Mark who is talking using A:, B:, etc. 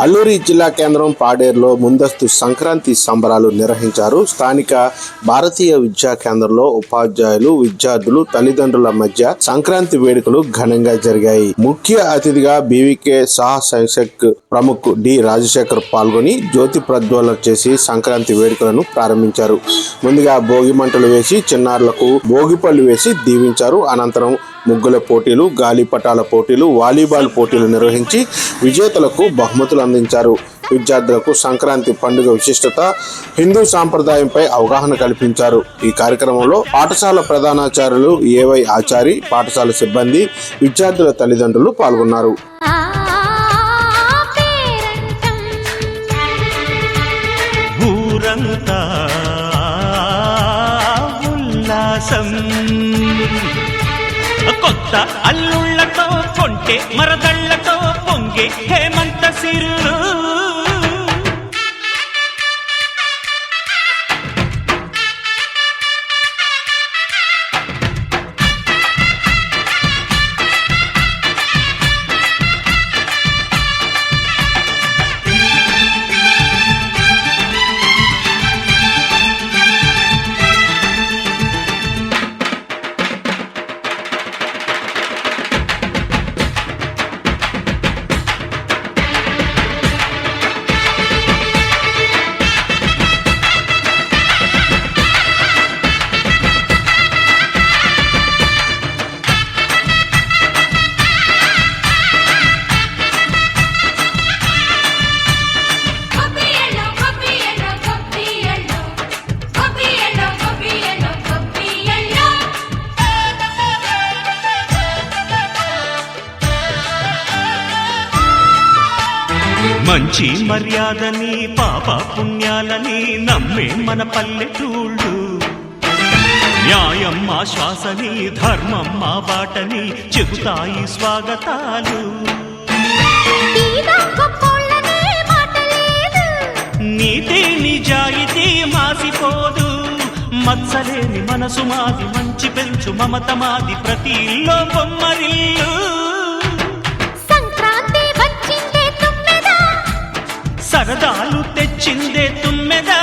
A: అల్లూరి జిల్లా కేంద్రం పాడేరులో ముందస్తు సంక్రాంతి సంబరాలు నిర్వహించారు. స్థానిక భారతీయ విద్యా కేంద్రంలో ఉపాధ్యాయులు, విద్యార్థులు, తల్లిదండ్రుల మధ్య సంక్రాంతి వేడుకలు ఘనంగా జరిగాయి. ముఖ్య అతిథిగా బీవీకే సహా సంక్షక్ ప్రముఖ్ డి రాజశేఖర్ పాల్గొని జ్యోతి ప్రజ్వలన చేసి సంక్రాంతి వేడుకలను ప్రారంభించారు. ముందుగా భోగి మంటలు వేసి చిన్నారులకు భోగిపళ్ళు వేసి దీవించారు. అనంతరం ముగ్గుల పోటీలు, గాలిపటాల పోటీలు, వాలీబాల్ పోటీలు నిర్వహించి విజేతలకు బహుమతులు అందించారు. విద్యార్థులకు సంక్రాంతి పండుగ విశిష్టత, హిందూ సాంప్రదాయంపై అవగాహన కల్పించారు. ఈ కార్యక్రమంలో పాఠశాల ప్రధానాచార్యులు ఏవై ఆచారి, పాఠశాల సిబ్బంది, విద్యార్థుల తల్లిదండ్రులు పాల్గొన్నారు.
B: కొత్త అల్లుళ్లతో కొంటే మరదళ్లతో పొంగే హేమంత సిరులు మంచి మర్యాదని పాప పుణ్యాలని నమ్మే మన పల్లెటూళ్ళు, న్యాయం మా శ్వాసని ధర్మం మా బాటని చెబుతాయి స్వాగతాలు. నీతి నిజాయితీ మాసిపోదు, మత్సలేని మనసు మాది, మంచి పెంచు మమత మాది, ప్రతి ఇల్లో బొమ్మరిల్లు. సరదాలు తెచ్చిందే తుమ్మెదా,